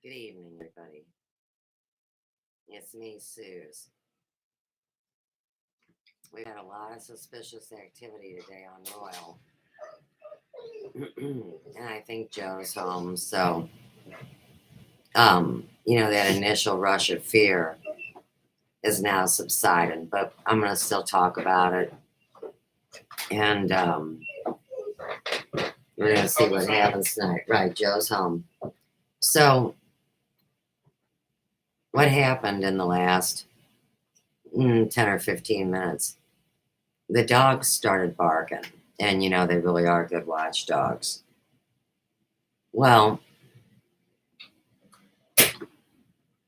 Good evening, everybody. It's me, Suze. We've had a lot of suspicious activity today on Royal. And I think Joe's home, so that initial rush of fear is now subsided, but I'm gonna still talk about it. And we're gonna see what happens tonight. Right, Joe's home. So what happened in the last 10 or 15 minutes? The dogs started barking, and they really are good watchdogs. Well,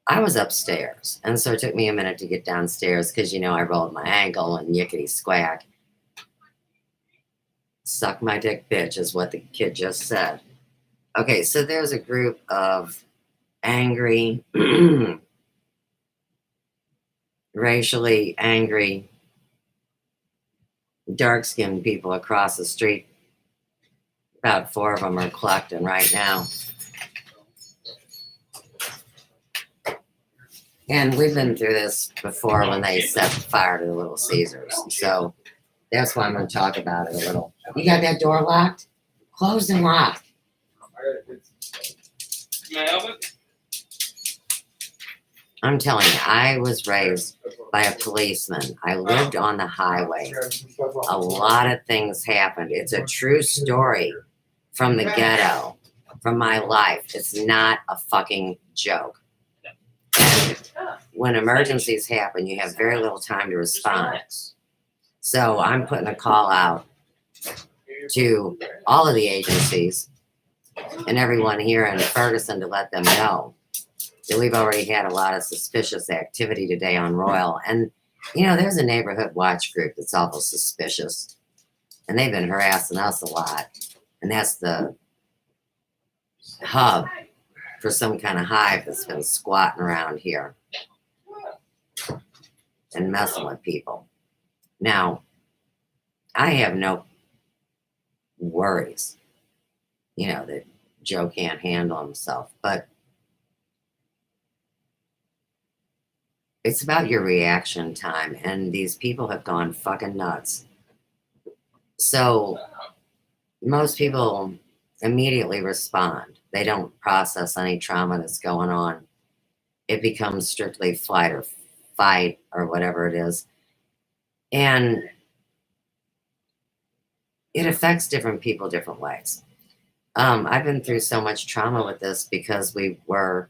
I was upstairs, and so it took me a minute to get downstairs because I rolled my ankle and yickety squack. Suck my dick, bitch, is what the kid just said. Okay, so there's a group of angry, racially angry, dark-skinned people across the street. About 4 of them are collecting right now. And we've been through this before when they set fire to the Little Caesars. So that's why I'm going to talk about it a little. You got that door locked? Closed and locked. Can I help it? I'm telling you, I was raised by a policeman. I lived on the highway. A lot of things happened. It's a true story from the ghetto, from my life. It's not a fucking joke. And when emergencies happen, you have very little time to respond. So I'm putting a call out to all of the agencies and everyone here in Ferguson to let them know that we've already had a lot of suspicious activity today on Royal. And, there's a neighborhood watch group that's awful suspicious. And they've been harassing us a lot. And that's the hub for some kind of hive that's been squatting around here and messing with people. Now, I have no worries, that Joe can't handle himself, but it's about your reaction time, and these people have gone fucking nuts. So most people immediately respond. They don't process any trauma that's going on. It becomes strictly flight or fight or whatever it is. And it affects different people different ways. I've been through so much trauma with this because we were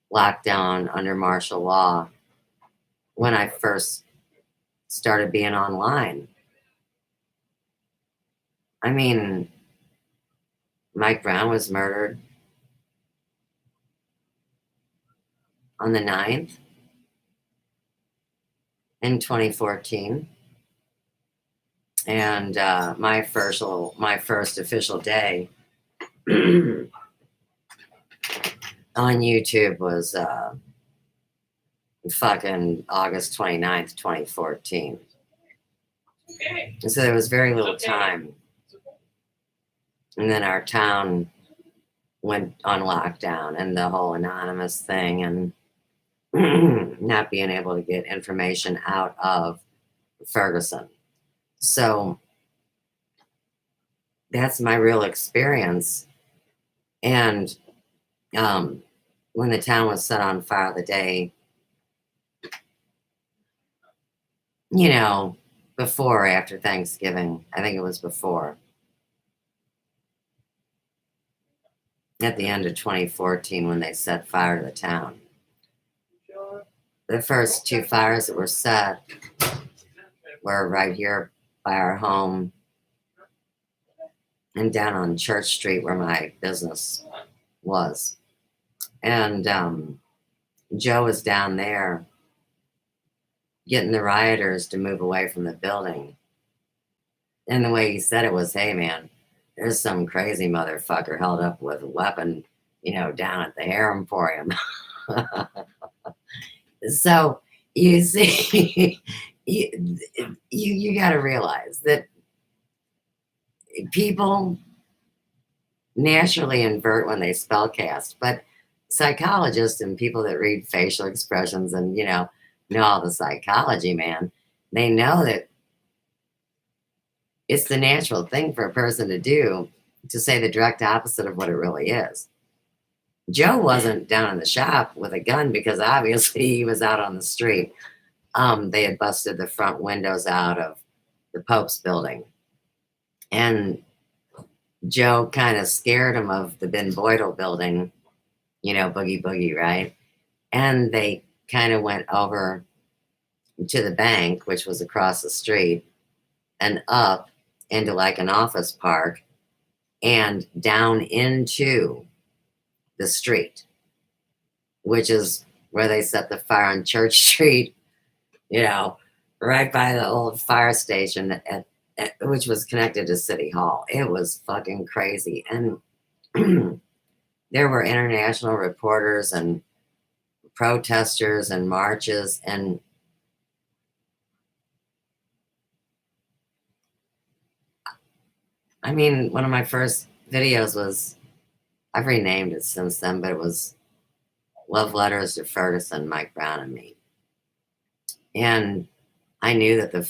locked down under martial law when I first started being online. I mean, Mike Brown was murdered on the 9th in 2014. And my first official day on YouTube was fucking August 29th, 2014. And so there was very little time. And then our town went on lockdown and the whole anonymous thing and not being able to get information out of Ferguson. So that's my real experience. And when the town was set on fire the day, before or after Thanksgiving, I think it was before, at the end of 2014 when they set fire to the town. The first 2 fires that were set were right here by our home and down on Church Street where my business was. And Joe was down there getting the rioters to move away from the building. And the way he said it was, hey, man, there's some crazy motherfucker held up with a weapon, down at the Hair Emporium. So you see, you got to realize that people naturally invert when they spellcast, but psychologists and people that read facial expressions and, know all the psychology, man, they know that it's the natural thing for a person to do to say the direct opposite of what it really is. Joe wasn't down in the shop with a gun because obviously he was out on the street. They had busted the front windows out of the Pope's building. And Joe kind of scared him of the Ben Boydell building, boogie boogie, right? And they kind of went over to the bank, which was across the street, and up into like an office park and down into the street, which is where they set the fire on Church Street, right by the old fire station which was connected to City Hall. It was fucking crazy. And there were international reporters and protesters and marches. And I mean, one of my first videos was, I've renamed it since then, but it was Love Letters to Ferguson, Mike Brown and Me. And I knew that the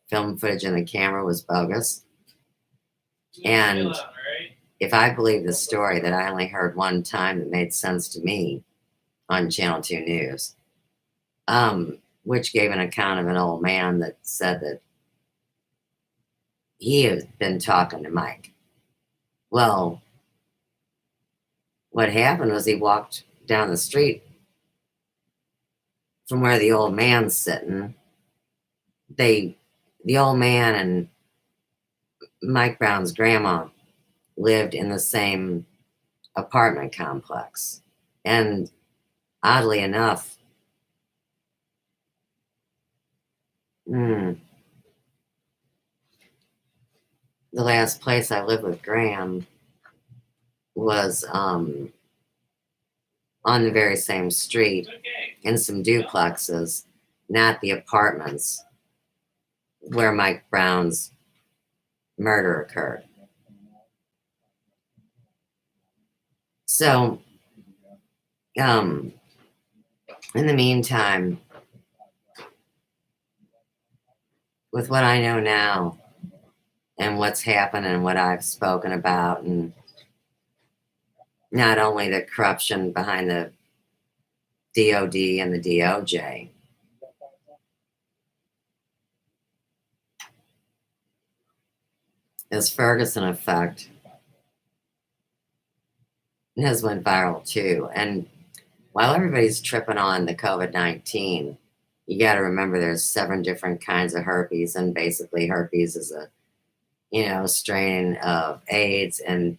film footage in the camera was bogus. And if I believe the story that I only heard one time that made sense to me on Channel 2 News, which gave an account of an old man that said that he had been talking to Mike. Well, what happened was he walked down the street from where the old man's sitting. The old man and Mike Brown's grandma lived in the same apartment complex. And oddly enough, the last place I lived with Graham was on the very same street in some duplexes, not the apartments where Mike Brown's murder occurred. So, in the meantime, with what I know now and what's happened and what I've spoken about, and not only the corruption behind the DOD and the DOJ, this Ferguson effect has went viral too. And while everybody's tripping on the COVID-19, you got to remember there's 7 different kinds of herpes, and basically herpes is a strain of AIDS. And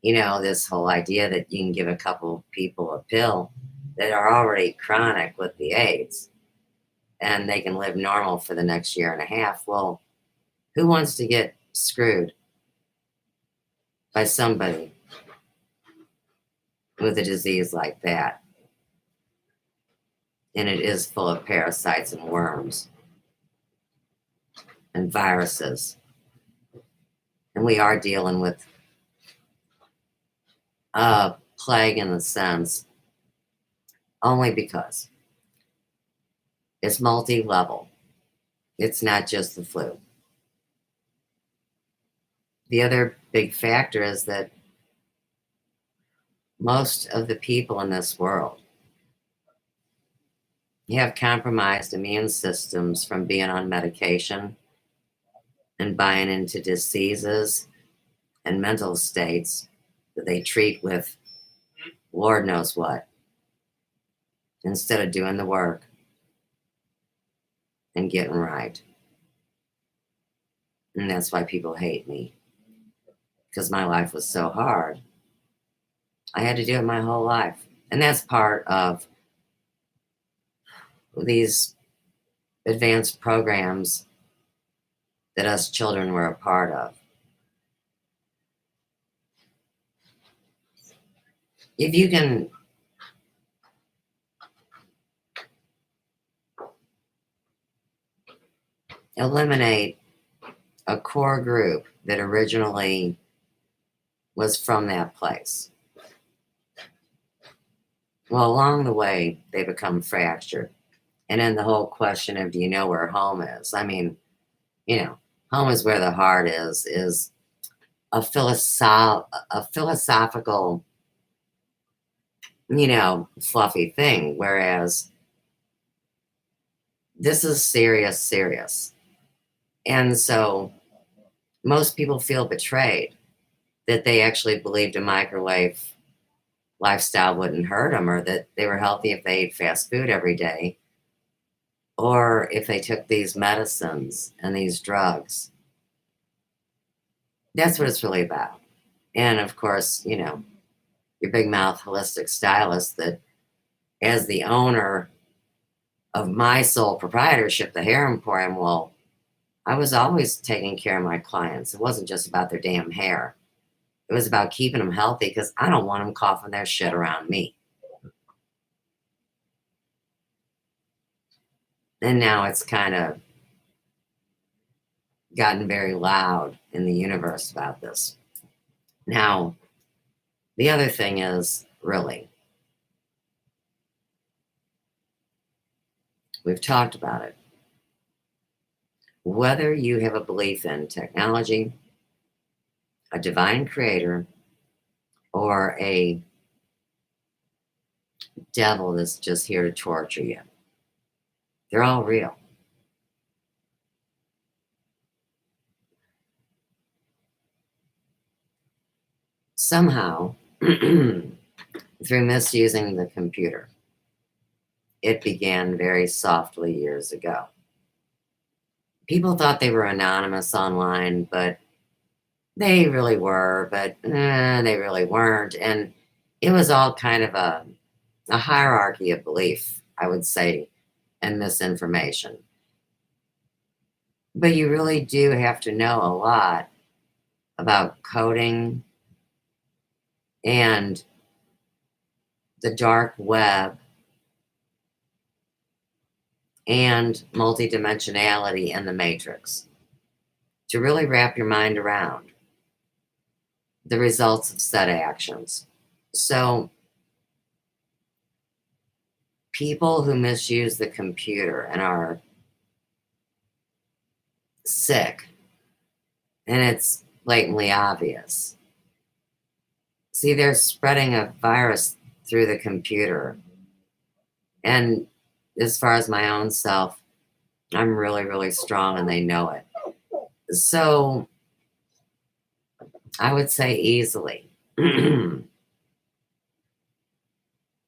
this whole idea that you can give a couple people a pill that are already chronic with the AIDS and they can live normal for the next year and a half. Well, who wants to get screwed by somebody with a disease like that? And it is full of parasites and worms and viruses. And we are dealing with a plague in a sense, only because it's multi-level. It's not just the flu. The other big factor is that most of the people in this world have compromised immune systems from being on medication and buying into diseases and mental states that they treat with Lord knows what, instead of doing the work and getting right. And that's why people hate me, because my life was so hard. I had to do it my whole life. And that's part of these advanced programs that us children were a part of. If you can eliminate a core group that originally was from that place, Well, along the way, they become fractured. And then the whole question of, do you know where home is? I mean, home is where the heart is a philosophical, fluffy thing. Whereas this is serious, serious. And so most people feel betrayed that they actually believed a microwave lifestyle wouldn't hurt them, or that they were healthy if they ate fast food every day, or if they took these medicines and these drugs. That's what it's really about. And of course, your big mouth holistic stylist, that as the owner of my sole proprietorship, the hair emporium, well, I was always taking care of my clients. It wasn't just about their damn hair. It was about keeping them healthy, because I don't want them coughing their shit around me. And now it's kind of gotten very loud in the universe about this. Now, the other thing is, really, we've talked about it. Whether you have a belief in technology, a divine creator, or a devil that's just here to torture you, they're all real. Somehow, through misusing the computer, it began very softly years ago. People thought they were anonymous online, but they really were, but they really weren't. And it was all kind of a hierarchy of belief, I would say, and misinformation. But you really do have to know a lot about coding and the dark web and multidimensionality in the matrix to really wrap your mind around the results of said actions. So, people who misuse the computer and are sick, and it's blatantly obvious. See, they're spreading a virus through the computer. And as far as my own self, I'm really, really strong, and they know it. So I would say easily, in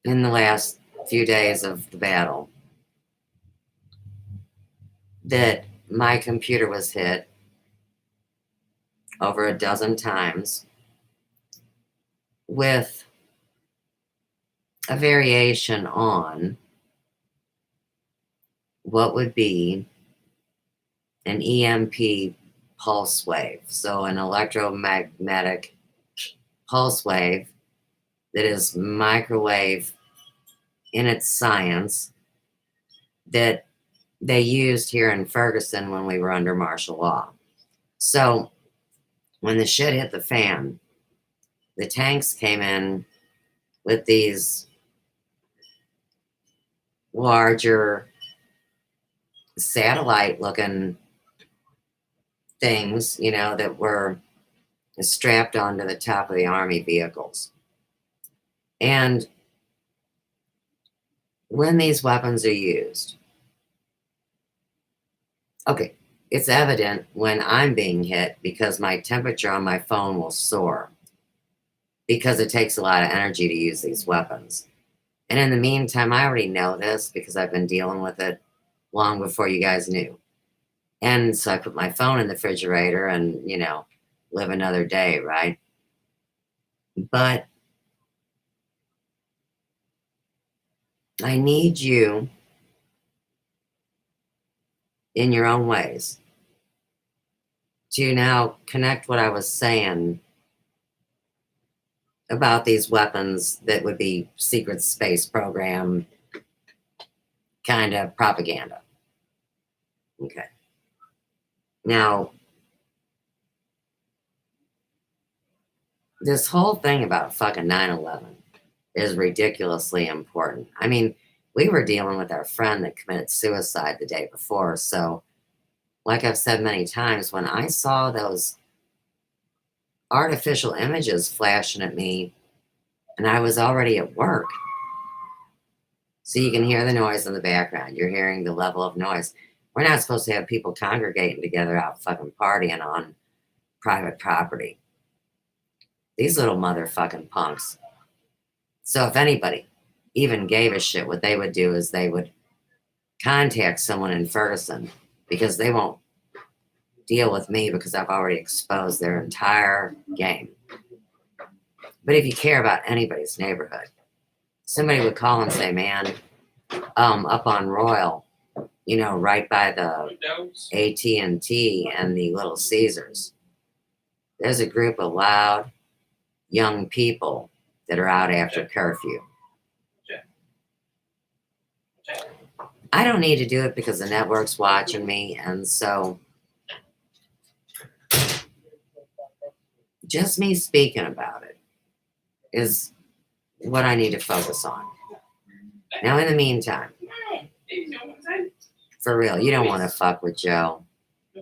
the last few days of the battle, that my computer was hit over a dozen times with a variation on what would be an EMP pulse wave. So, an electromagnetic pulse wave that is microwave in its science, that they used here in Ferguson when we were under martial law. So, when the shit hit the fan, the tanks came in with these larger satellite looking things, that were strapped onto the top of the army vehicles. And when these weapons are used, okay, it's evident when I'm being hit, because my temperature on my phone will soar, because it takes a lot of energy to use these weapons. And in the meantime, I already know this because I've been dealing with it long before you guys knew. And so I put my phone in the refrigerator and, live another day, right? But I need you, in your own ways, to now connect what I was saying about these weapons that would be secret space program kind of propaganda. Okay. Now, this whole thing about fucking 9/11, is ridiculously important. I mean, we were dealing with our friend that committed suicide the day before. So, like I've said many times, when I saw those artificial images flashing at me and I was already at work, so you can hear the noise in the background. You're hearing the level of noise. We're not supposed to have people congregating together out fucking partying on private property. These little motherfucking punks. So if anybody even gave a shit, what they would do is they would contact someone in Ferguson, because they won't deal with me because I've already exposed their entire game. But if you care about anybody's neighborhood, somebody would call and say, man, up on Royal, right by the AT&T and the Little Caesars, there's a group of loud young people that are out after curfew. I don't need to do it because the network's watching me, and so just me speaking about it is what I need to focus on. Now, in the meantime, for real, you don't want to fuck with Joe.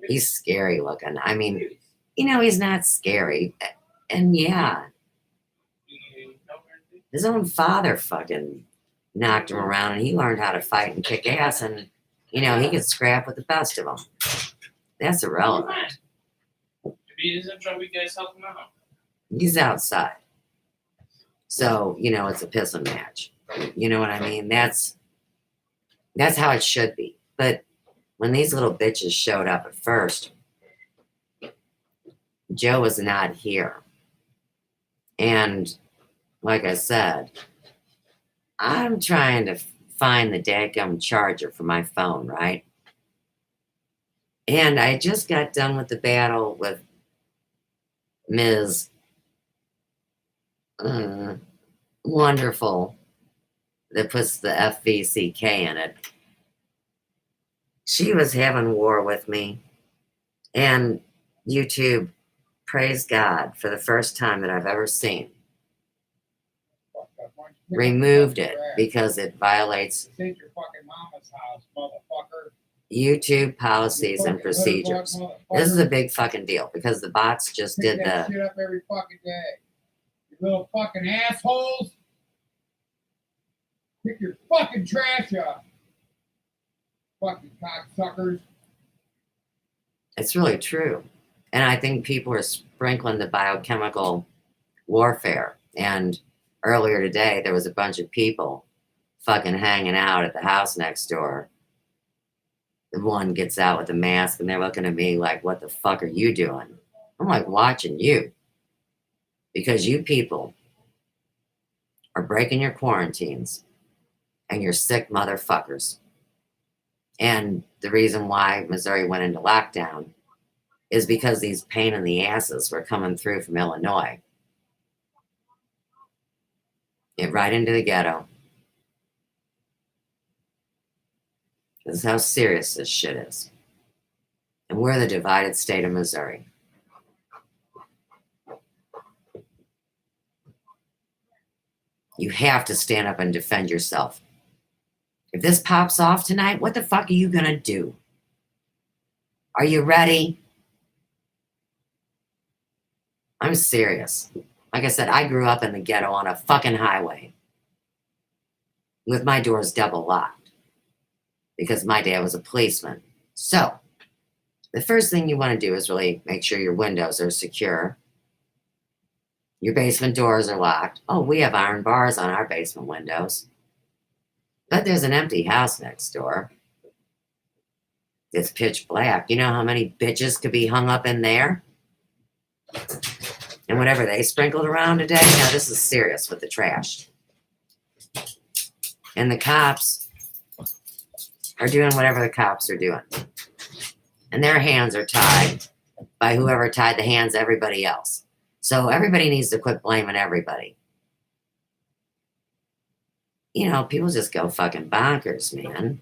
He's scary looking. I mean, he's not scary. And yeah, his own father fucking knocked him around, and he learned how to fight and kick ass, and he could scrap with the best of them. That's irrelevant. If he doesn't try, we guys help him out. He's outside, so it's a pissing match. You know what I mean? That's how it should be. But when these little bitches showed up at first, Joe was not here, and like I said, I'm trying to find the dadgum charger for my phone, right? And I just got done with the battle with Ms. Wonderful, that puts the FVCK in it. She was having war with me, and YouTube, praise God, for the first time that I've ever seen, removed it because it violates YouTube policies and procedures. This is a big fucking deal because the bots just did the shit up every fucking day. You little fucking assholes. Pick your fucking trash up. Fucking cocksuckers. It's really true. And I think people are sprinkling the biochemical warfare. And earlier today, there was a bunch of people fucking hanging out at the house next door. The one gets out with a mask, and they're looking at me like, what the fuck are you doing? I'm like, watching you. Because you people are breaking your quarantines, and you're sick motherfuckers. And the reason why Missouri went into lockdown is because these pain in the asses were coming through from Illinois. Get right into the ghetto. This is how serious this shit is. And we're the divided state of Missouri. You have to stand up and defend yourself. If this pops off tonight, what the fuck are you gonna do? Are you ready? I'm serious. Like I said, I grew up in the ghetto on a fucking highway with my doors double locked because my dad was a policeman. So, the first thing you want to do is really make sure your windows are secure. Your basement doors are locked. Oh, we have iron bars on our basement windows. But there's an empty house next door. It's pitch black. You know how many bitches could be hung up in there? And whatever they sprinkled around today, now this is serious with the trash. And the cops are doing whatever the cops are doing. And their hands are tied by whoever tied the hands of everybody else. So everybody needs to quit blaming everybody. People just go fucking bonkers, man.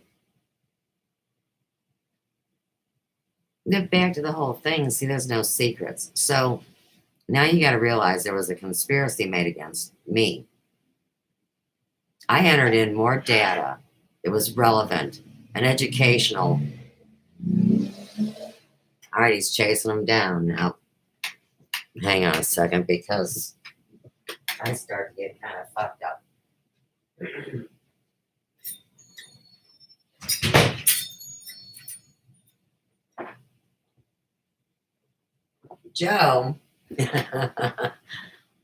Get back to the whole thing. See, there's no secrets. So now you got to realize there was a conspiracy made against me. I entered in more data. It was relevant and educational. All right, he's chasing him down now. Hang on a second, because I start to get kind of fucked up. Joe.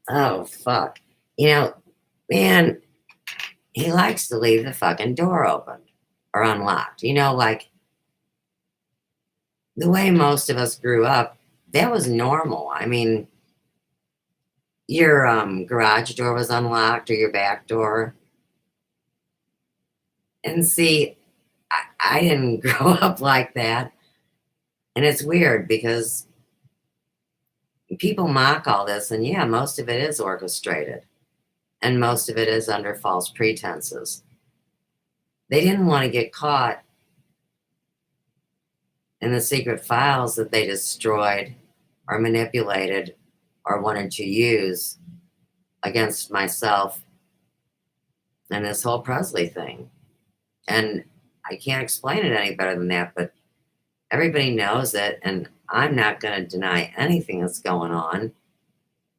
Oh, fuck. You know, man, he likes to leave the fucking door open or unlocked. You know, like the way most of us grew up, that was normal. I mean, your garage door was unlocked or your back door. And see, I didn't grow up like that. And it's weird because people mock all this, and yeah, most of it is orchestrated, and most of it is under false pretenses. They didn't want to get caught in the secret files that they destroyed or manipulated or wanted to use against myself and this whole Presley thing. And I can't explain it any better than that, but everybody knows it, and I'm not going to deny anything that's going on.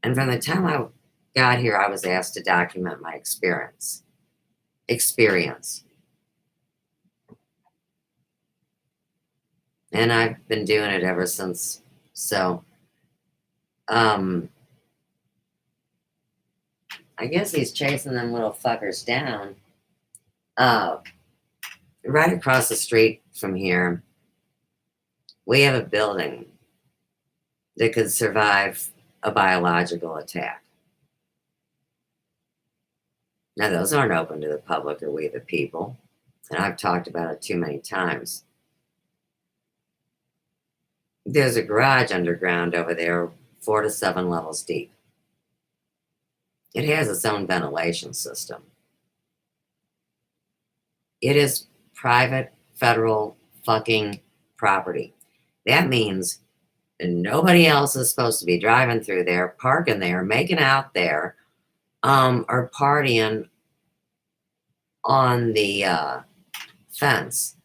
And from the time I got here, I was asked to document my experience. And I've been doing it ever since. So, I guess he's chasing them little fuckers down. Right across the street from here, we have a building that could survive a biological attack. Now, those aren't open to the public or we the people, and I've talked about it too many times. There's a garage underground over there, 4 to 7 levels deep. It has its own ventilation system. It is private federal fucking property. That means nobody else is supposed to be driving through there, parking there, making out there, or partying on the fence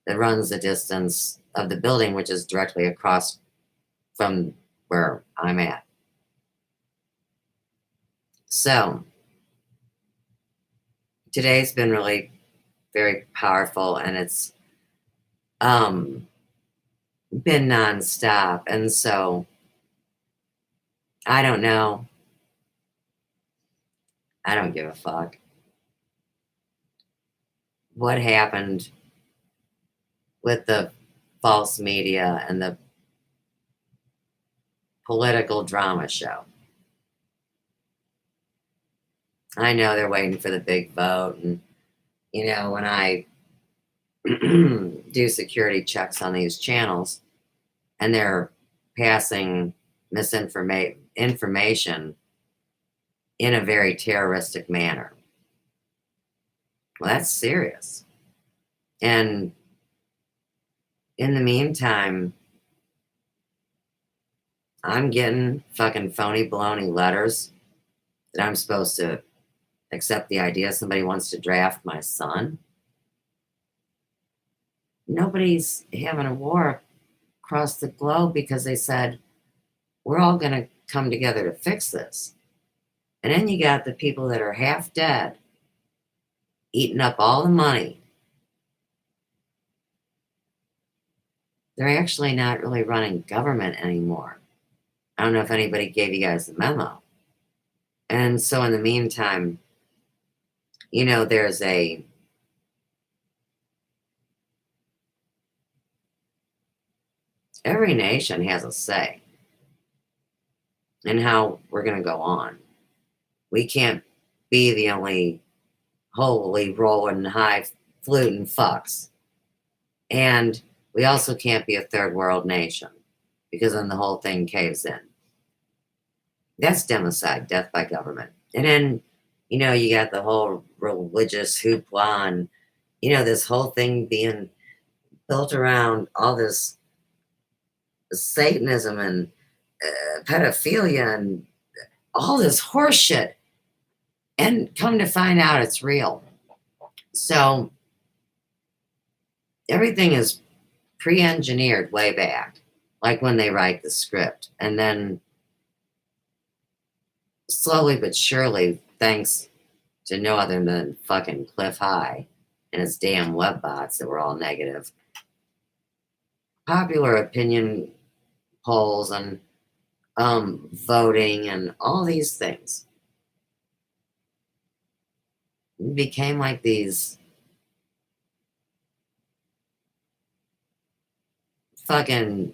that runs the distance of the building, which is directly across from where I'm at. So today's been really very powerful, and it's been nonstop. And so I don't know. I don't give a fuck what happened with the false media and the political drama show. I know they're waiting for the big vote, and you know, when I do security checks on these channels and they're passing information in a very terroristic manner, well, that's serious. And in the meantime, I'm getting fucking phony baloney letters that I'm supposed to accept the idea somebody wants to draft my son. Nobody's having a war across the globe because they said, we're all going to come together to fix this. And then you got the people that are half dead, eating up all the money. They're actually not really running government anymore. I don't know if anybody gave you guys the memo. And so in the meantime, you know, there's every nation has a say in how we're going to go on. We can't be the only holy rolling high fluting fucks. And we also can't be a third world nation, because then the whole thing caves in. That's democide, death by government. And then, you know, you got the whole religious hoopla and, you know, this whole thing being built around all this Satanism and pedophilia and all this horse shit. And come to find out it's real. So everything is pre-engineered way back, like when they write the script. And then slowly but surely, thanks to no other than fucking Cliff High and his damn web bots that were all negative, popular opinion polls and voting and all these things became like these fucking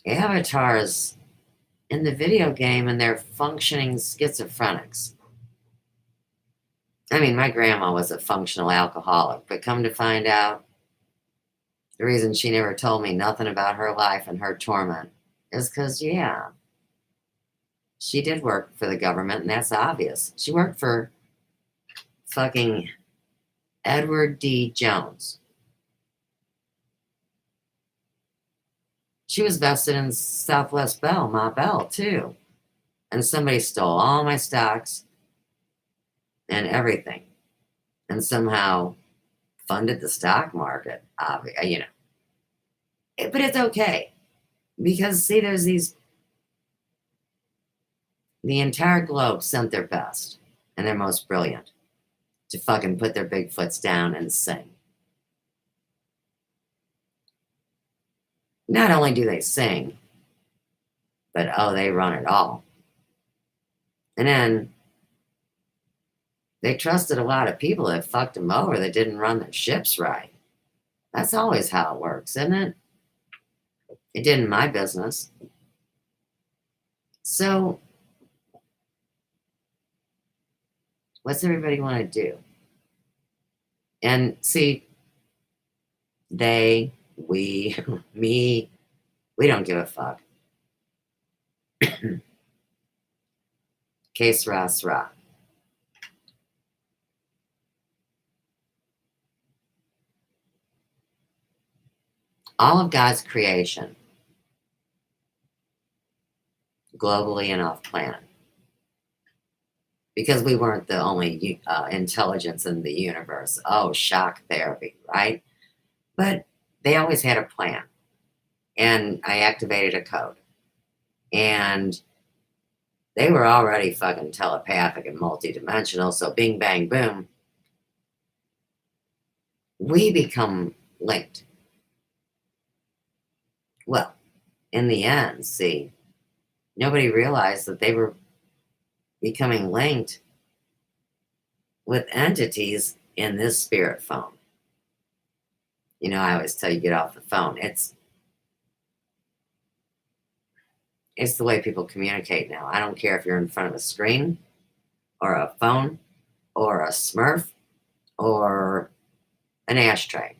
avatars in the video game, and they're functioning schizophrenics. I mean, my grandma was a functional alcoholic, but come to find out, the reason she never told me nothing about her life and her torment is because, yeah, she did work for the government, and that's obvious. She worked for fucking Edward D. Jones. She was vested in Southwest Bell, my Bell, too. And somebody stole all my stocks and everything. And somehow funded the stock market, you know. But it's okay. Because, see, there's these... The entire globe sent their best and their most brilliant to fucking put their big foots down and sing. Not only do they sing, but oh, they run it all. And then they trusted a lot of people that fucked them over that didn't run their ships right. That's always how it works, isn't it? It did in my business. So, what's everybody want to do? And see, they, we, me, we don't give a fuck. Que sera, sera. All of God's creation, globally and off planet, because we weren't the only intelligence in the universe. Oh, shock therapy, right? But they always had a plan. And I activated a code. And they were already fucking telepathic and multidimensional. So bing, bang, boom. We become linked. Well, in the end, see, nobody realized that they were becoming linked with entities in this spirit phone. You know, I always tell you, get off the phone. It's the way people communicate now. I don't care if you're in front of a screen or a phone or a Smurf or an ashtray.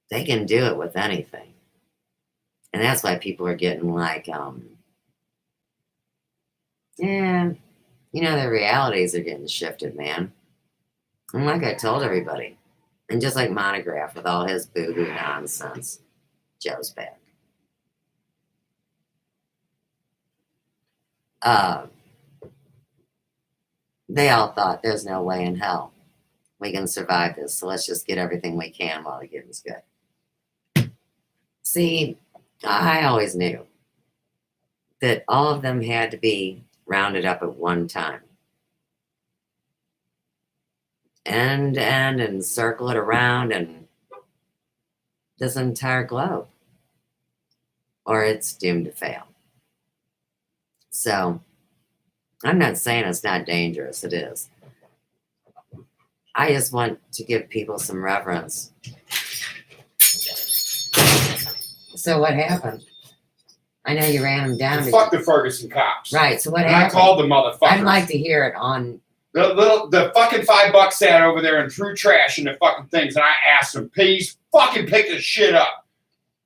They can do it with anything. And that's why people are getting like, yeah, you know, their realities are getting shifted, man. And like I told everybody, and just like Monograph with all his boo-boo nonsense, Joe's back. They all thought there's no way in hell we can survive this, so let's just get everything we can while the getting's good. See, I always knew that all of them had to be rounded up at one time. And circle it around and this entire globe. Or it's doomed to fail. So, I'm not saying it's not dangerous, it is. I just want to give people some reverence. So what happened? I know you ran them down. Fuck the Ferguson cops. Right, so what and happened? I called the motherfuckers. I'd like to hear it on... The fucking $5 sat over there and threw trash in the fucking things, and I asked them, please fucking pick this shit up.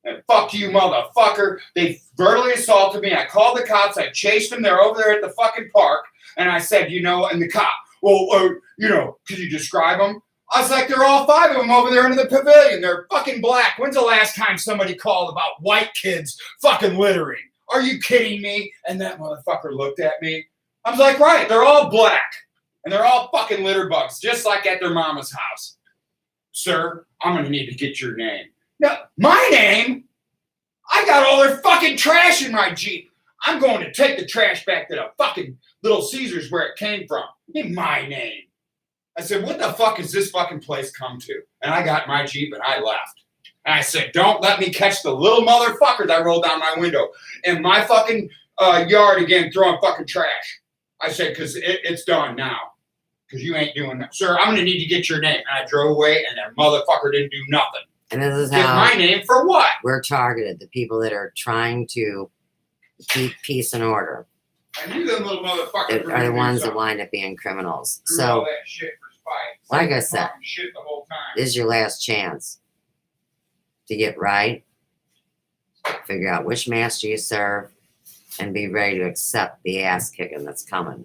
And fuck you, motherfucker. They verbally assaulted me. I called the cops. I chased them. They're over there at the fucking park. And I said, you know, and the cop, well, you know, could you describe them? I was like, they're all 5 of them over there in the pavilion. They're fucking black. When's the last time somebody called about white kids fucking littering? Are you kidding me? And that motherfucker looked at me. I was like, right, they're all black. And they're all fucking litter bugs, just like at their mama's house. Sir, I'm going to need to get your name. No, my name? I got all their fucking trash in my Jeep. I'm going to take the trash back to the fucking Little Caesars where it came from. Give me my name. I said, what the fuck has this fucking place come to? And I got my Jeep and I left. And I said, don't let me catch the little motherfuckers I rolled down my window in my fucking yard again throwing fucking trash. I said, because it's done now. Because you ain't doing that. Sir, I'm going to need to get your name. And I drove away and that motherfucker didn't do nothing. And this is Get how my name for what? we're targeted, the people that are trying to keep peace and order I knew them little motherfuckers are the ones that wind up being criminals. all So, that shit for spite. like I said, Talking shit the whole time. this is your last chance to get right, figure out which master you serve, and be ready to accept the ass kicking that's coming.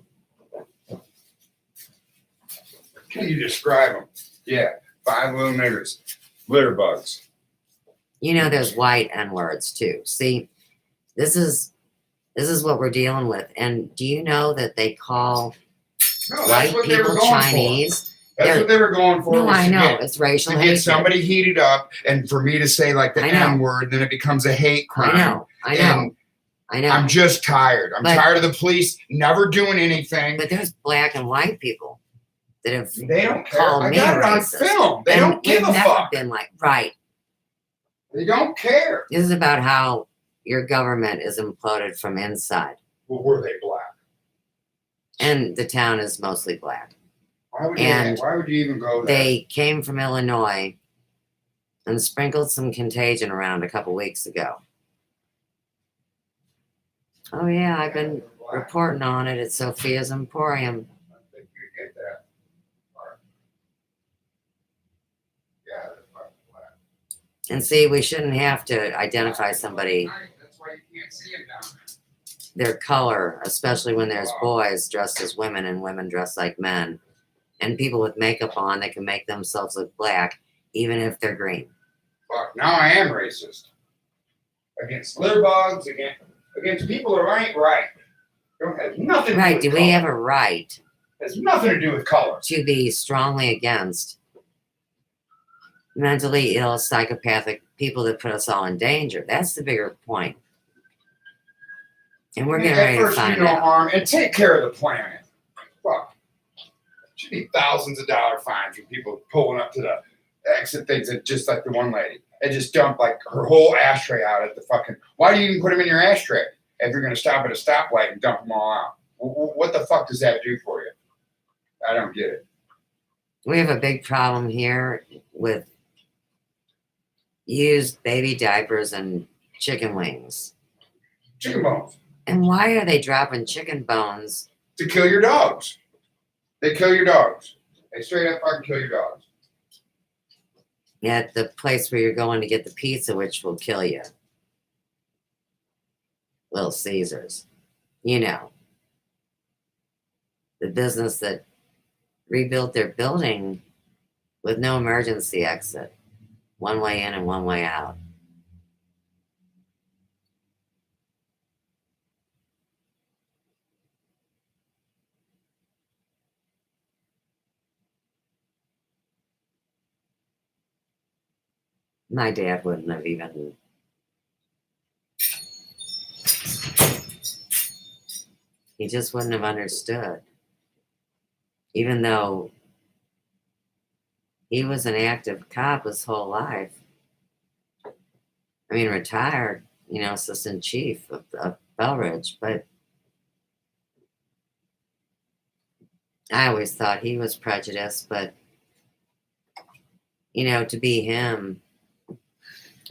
Can you describe them? Yeah, 5 little niggers, litter bugs. You know, there's white N words too. See, this is what we're dealing with. And do you know that they call No, that's white what they were people going Chinese? for. That's what they were going for. No, was I to know get- it's racial To hatred. get somebody heated up, and for me to say like the I know. N word, then it becomes a hate crime. I know. And I know. I'm just tired. I'm But- tired of the police never doing anything. But there's black and white people that have They don't care. called I me got it on racist. film. They and don't give we've a never fuck. been like, right. They don't care. This is about how your government is imploded from inside. Well, were they black? And the town is mostly black. Why would And you? Why would you even go there? They came from Illinois and sprinkled some contagion around a couple weeks ago. Oh yeah, I've been reporting on it at Sophia's Emporium. I think you get that. Yeah, they're fucking black. And see, we shouldn't have to identify somebody, That's why you can't see them down there. their color, especially when there's boys dressed as women and women dressed like men. And people with makeup on that can make themselves look black, even if they're green. Fuck, now I am racist. Against litter bugs, against people who ain't right. Don't have nothing to Right, do do with we color. have a right Has nothing to do with color. to be strongly against mentally ill, psychopathic people that put us all in danger? That's the bigger point. And we're getting ready to First, find do no out. harm and take care of the planet. Fuck. Should be thousands of dollar fines for people pulling up to the exit things, and just like the one lady, and just dump like her whole ashtray out at the fucking. Why do you even put them in your ashtray if you're going to stop at a stoplight and dump them all out? What the fuck does that do for you? I don't get it. We have a big problem here with used baby diapers and chicken wings. Chicken bones And why are they dropping chicken bones? to kill your dogs. They kill your dogs. They straight up fucking kill your dogs. At the place where you're going to get the pizza, which will kill you. Little Caesars. You know. The business that rebuilt their building with no emergency exit. One way in and one way out. My dad wouldn't have even. He just wouldn't have understood. Even though he was an active cop his whole life. I mean, retired, assistant chief of Belridge, but I always thought he was prejudiced, but, to be him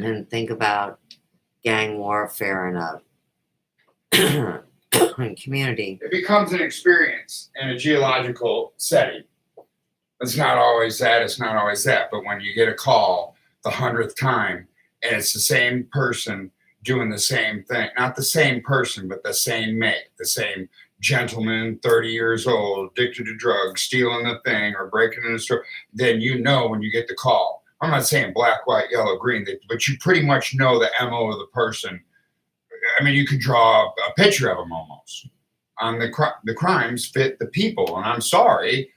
and think about gang warfare in a community. It becomes an experience in a geological setting. It's not always that, it's not always that. But when you get a call the 100th time and it's the same person doing the same thing, not the same person, but the same make, the same gentleman, 30 years old, addicted to drugs, stealing the thing or breaking in the store, then you know when you get the call. I'm not saying black, white, yellow, green, but you pretty much know the MO of the person I mean, you could draw a picture of them almost. The crimes fit the people, and I'm sorry.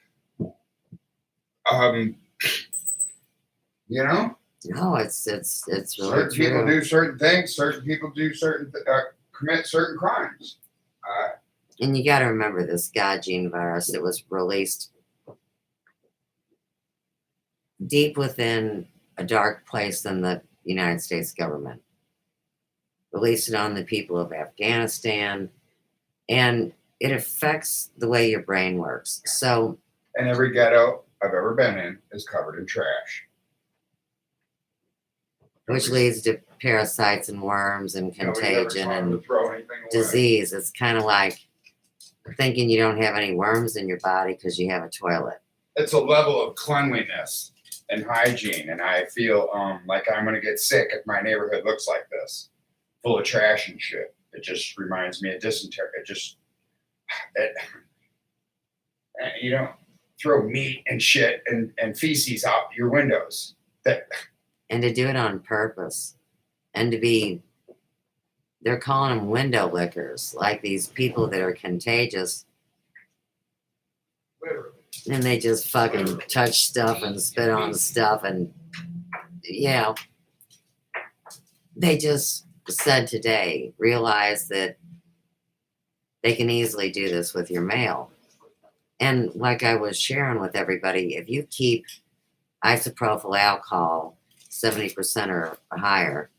You know, No, it's really certain people true. do certain things. Certain people do commit certain crimes. And you got to remember this God gene virus. It was released deep within a dark place in the United States government. Released it on the people of Afghanistan, and it affects the way your brain works. So, And every ghetto I've ever been in is covered in trash. which leads to parasites and worms and contagion and disease. It's kind of like thinking you don't have any worms in your body because you have a toilet. It's a level of cleanliness and hygiene, and I feel like I'm gonna get sick if my neighborhood looks like this, full of trash and shit. It just reminds me of dysentery. You don't throw meat and shit and feces out your windows. And to do it on purpose, and to be, they're calling them window lickers, like these people that are contagious. And they just fucking touch stuff and spit on stuff. And, they just said today, realize that they can easily do this with your mail. And like I was sharing with everybody, if you keep isopropyl alcohol 70% or higher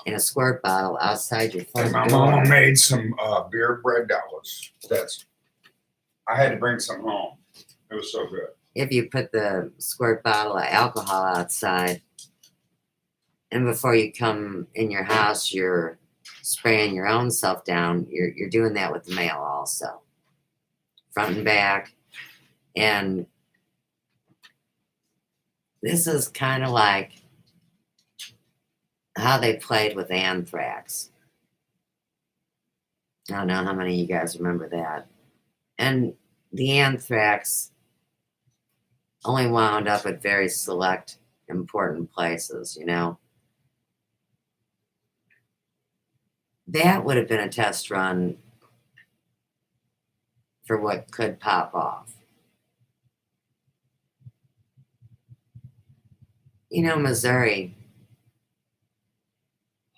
in a squirt bottle outside your front My door. mama made some beer bread dollars. I had to bring some home. It was so good. If you put the squirt bottle of alcohol outside, and before you come in your house, you're spraying your own self down, you're doing that with the mail also. Front and back. And this is kind of like how they played with anthrax. I don't know how many of you guys remember that. And the anthrax only wound up at very select, important places, That would have been a test run for what could pop off. Missouri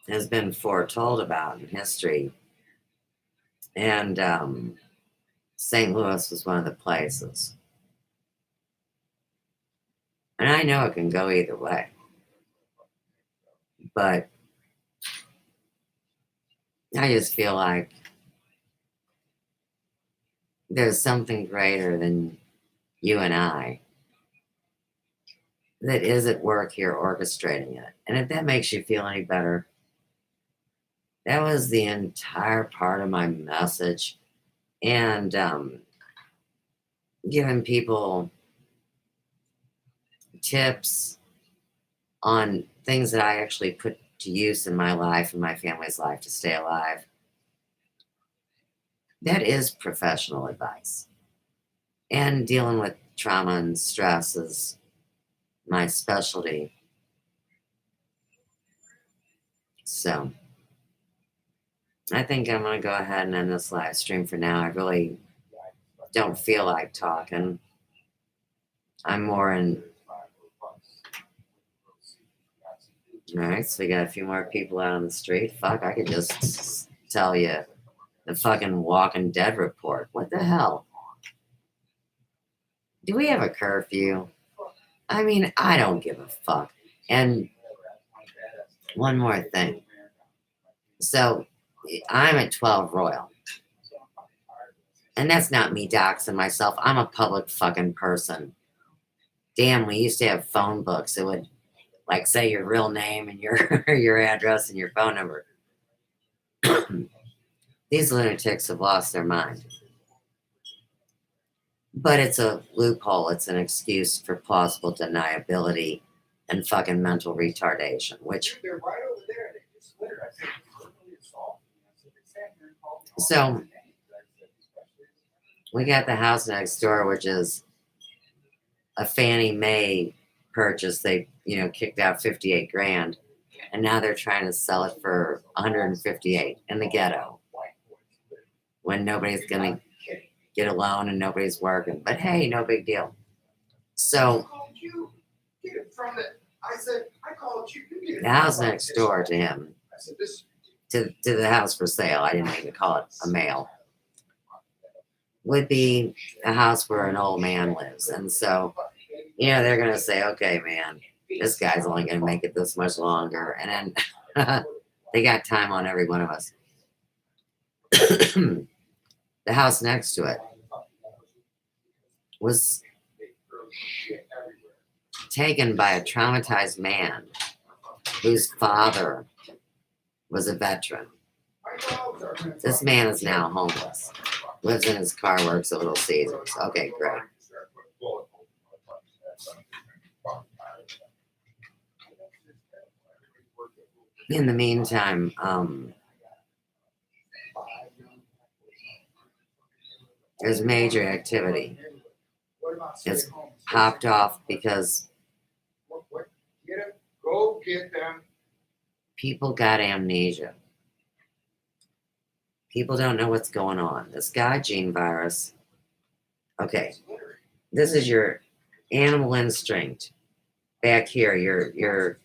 has been foretold about in history. And St. Louis was one of the places. And I know it can go either way. But I just feel like there's something greater than you and I that is at work here orchestrating it. And if that makes you feel any better, that was the entire part of my message. And giving people tips on things that I actually put to use in my life and my family's life to stay alive. That is professional advice. And dealing with trauma and stress is my specialty. So I think I'm going to go ahead and end this live stream for now. I really don't feel like talking. I'm more in. All right, so we got a few more people out on the street. Fuck, I could just tell you the fucking Walking Dead report. What the hell? Do we have a curfew? I mean, I don't give a fuck. And one more thing. So I'm at 12 Royal. And that's not me doxing myself. I'm a public fucking person. Damn, we used to have phone books. It would say your real name and your address and your phone number. These lunatics have lost their mind. But it's a loophole. It's an excuse for plausible deniability and fucking mental retardation, which. They're right over there. They just litter. I said, so we got the house next door, which is a Fannie Mae purchase. They, kicked out 58 grand. And now they're trying to sell it for 158 in the ghetto when nobody's going to get a loan and nobody's working. But hey, no big deal. So the house next door to him, to the house for sale, I didn't even call it a mail, would be a house where an old man lives. And so, they're going to say, okay, man, this guy's only going to make it this much longer. And then they got time on every one of us. The house next to it was taken by a traumatized man whose father was a veteran. This man is now homeless. Lives in his car, works at Little Caesars. Okay, great. In the meantime, there's major activity. It's popped off because people got amnesia. People don't know what's going on. This guy, gene virus. Okay, this is your animal instinct back here. Your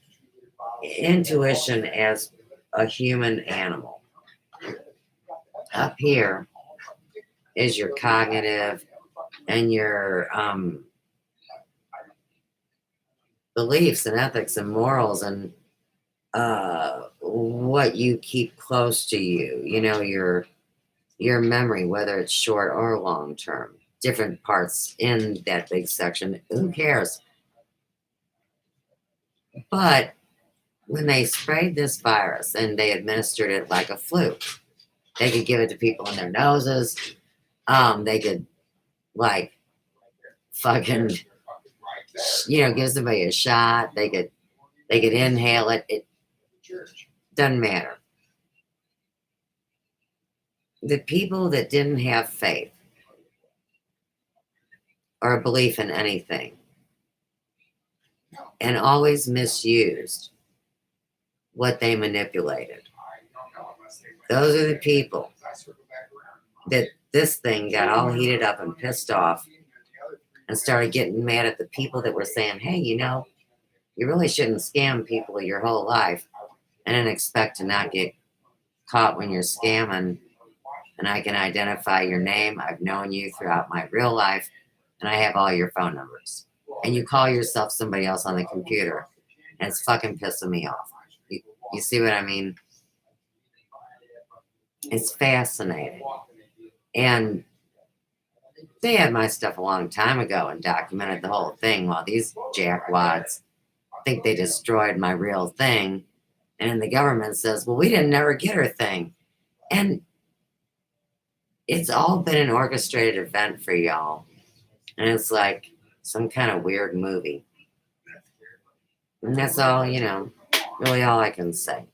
intuition as a human animal. Up here is your cognitive and your beliefs and ethics and morals and what you keep close to you. Your memory, whether it's short or long term. Different parts in that big section. Who cares? But when they sprayed this virus and they administered it like a flu, they could give it to people in their noses. They could fucking, give somebody a shot. They could inhale it. It doesn't matter. The people that didn't have faith or a belief in anything and always misused what they manipulated. Those are the people that this thing got all heated up and pissed off and started getting mad at the people that were saying, hey, you really shouldn't scam people your whole life and then expect to not get caught when you're scamming. And I can identify your name. I've known you throughout my real life and I have all your phone numbers. And you call yourself somebody else on the computer and it's fucking pissing me off. You see what I mean? It's fascinating. And they had my stuff a long time ago and documented the whole thing while these jackwads think they destroyed my real thing. And the government says, well, we didn't never get her thing. And it's all been an orchestrated event for y'all. And it's like some kind of weird movie. And that's all, really all I can say.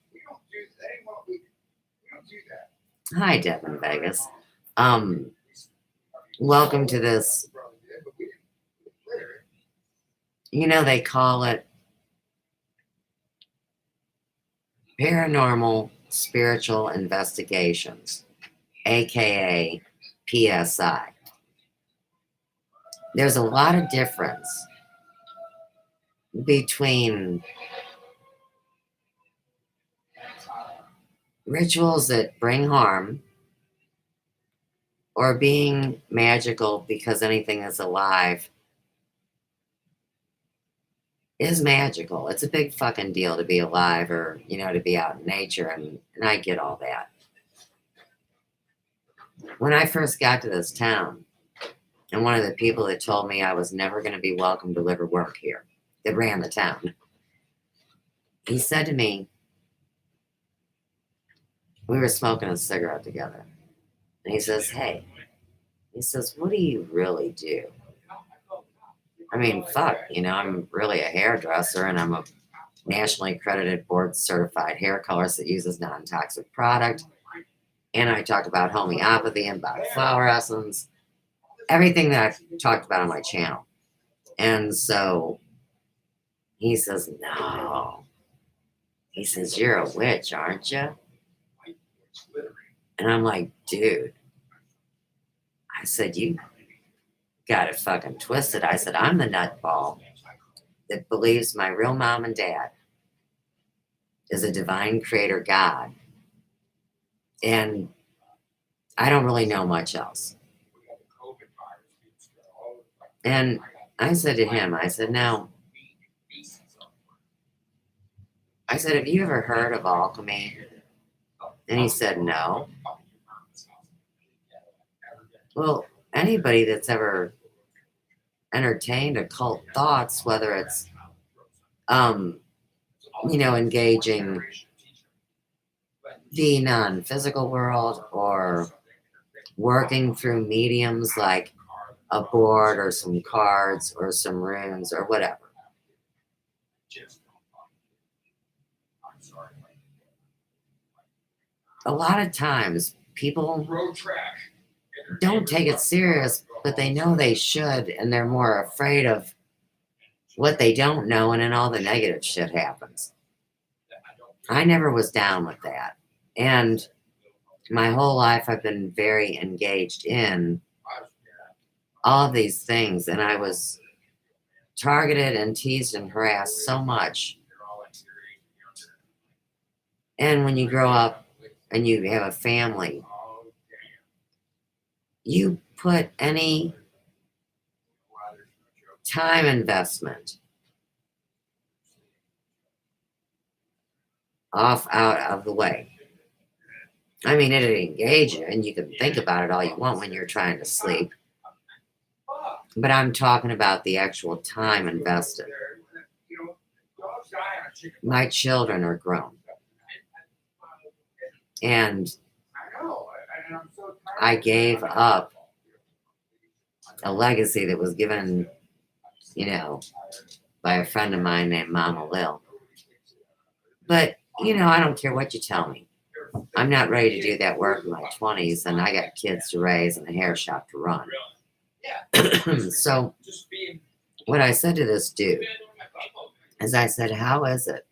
Hi, Deb in Vegas. Welcome to this. They call it Paranormal Spiritual Investigations, aka PSI. There's a lot of difference between rituals that bring harm or being magical because anything that's alive is magical. It's a big fucking deal to be alive or, to be out in nature, and I get all that. When I first got to this town, and one of the people that told me I was never going to be welcome to live or work here, that ran the town, he said to me, we were smoking a cigarette together, and he says, hey, what do you really do? I mean, fuck, I'm really a hairdresser and I'm a nationally accredited board certified hair colorist that uses non-toxic product. And I talked about homeopathy and about flower essence, everything that I've talked about on my channel. And so he says, no, He says, "You're a witch, aren't you?" And I'm like, "Dude," I said, "You got it fucking twisted." I said, "I'm the nutball that believes my real mom and dad is a divine creator God. And I don't really know much else." And I said to him, I said, "Now," I said, "have you ever heard of alchemy?" And he said, "No." Well, anybody that's ever entertained occult thoughts, whether it's, engaging the non physical world or working through mediums like a board or some cards or some runes or whatever. A lot of times people don't take it serious, but they know they should, and they're more afraid of what they don't know, and then all the negative shit happens. I never was down with that. And my whole life I've been very engaged in all of these things, and I was targeted and teased and harassed so much. And when you grow up and you have a family, you put any time investment out of the way. I mean, it'll engage you, and you can think about it all you want when you're trying to sleep. But I'm talking about the actual time invested. My children are grown. And I gave up a legacy that was given, by a friend of mine named Mama Lil. But, I don't care what you tell me. I'm not ready to do that work in my 20s, and I got kids to raise and a hair shop to run. So, what I said to this dude is I said, "How is it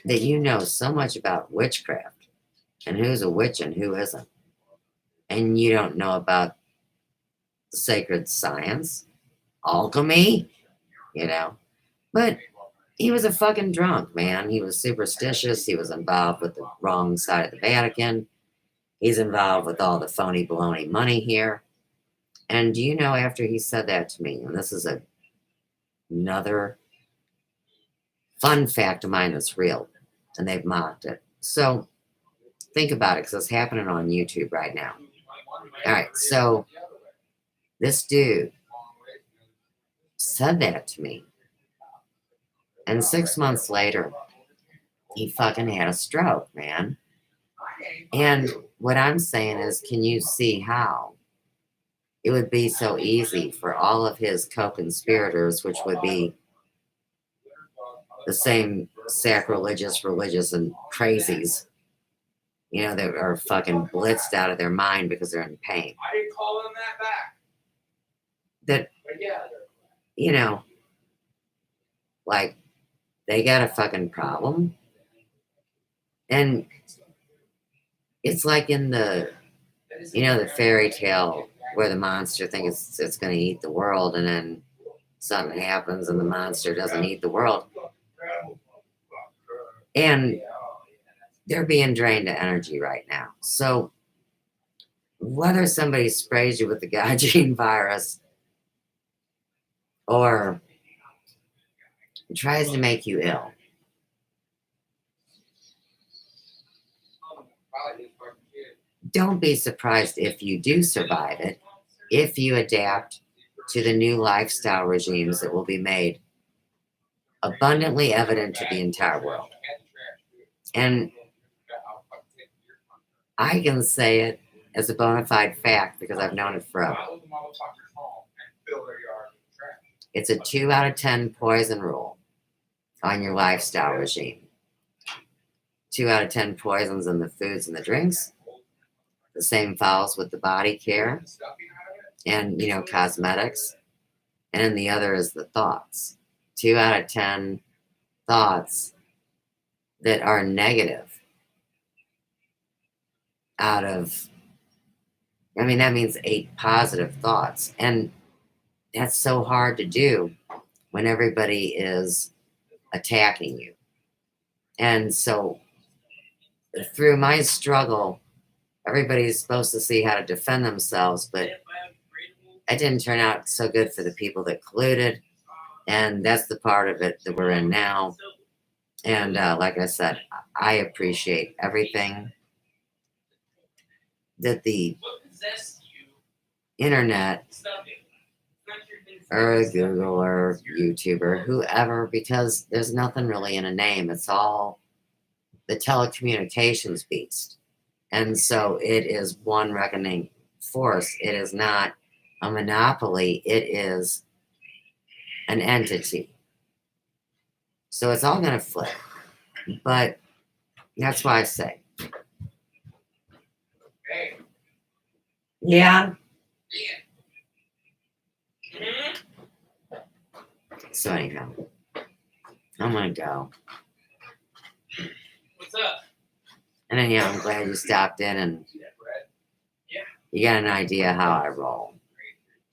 that you know so much about witchcraft and who's a witch and who isn't? And you don't know about sacred science, alchemy, But he was a fucking drunk, man. He was superstitious. He was involved with the wrong side of the Vatican. He's involved with all the phony baloney money here. And do you know, after he said that to me, and this is another fun fact of mine that's real, and they've mocked it. So think about it, because it's happening on YouTube right now. All right, so this dude said that to me. And 6 months later, he fucking had a stroke, man. And what I'm saying is, can you see how it would be so easy for all of his co-conspirators, which would be the same sacrilegious, religious, and crazies, that are fucking blitzed out of their mind because they're in pain. That, like, they got a fucking problem. And it's like in the fairy tale where the monster thinks it's going to eat the world, and then something happens and the monster doesn't eat the world. And they're being drained of energy right now. So whether somebody sprays you with the Gajine virus or tries to make you ill, don't be surprised if you do survive it, if you adapt to the new lifestyle regimes that will be made abundantly evident to the entire world. And I can say it as a bona fide fact because I've known it forever. It's a 2 out of 10 poison rule on your lifestyle regime. 2 out of 10 poisons in the foods and the drinks. The same follows with the body care and, cosmetics. And the other is the thoughts. 2 out of 10 thoughts that are negative out of, I mean, that means 8 positive thoughts. And that's so hard to do when everybody is attacking you. And so through my struggle, everybody's supposed to see how to defend themselves, but it didn't turn out so good for the people that colluded. And that's the part of it that we're in now. And like I said, I appreciate everything that the internet or Google or YouTube or whoever, because there's nothing really in a name. It's all the telecommunications beast. And so it is one reckoning force. It is not a monopoly. It is an entity. So it's all going to flip. But that's why I say. Yeah. So anyhow, I'm going to go. What's up? And anyhow, I'm glad you stopped in and you got an idea how I roll.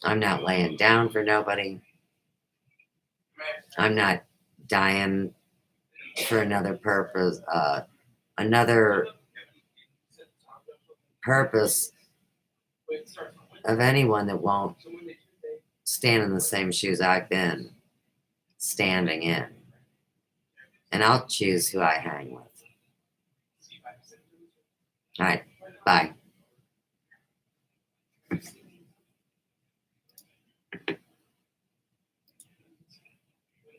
I'm not laying down for nobody. I'm not dying for another purpose of anyone that won't stand in the same shoes I've been standing in. And I'll choose who I hang with. All right, bye.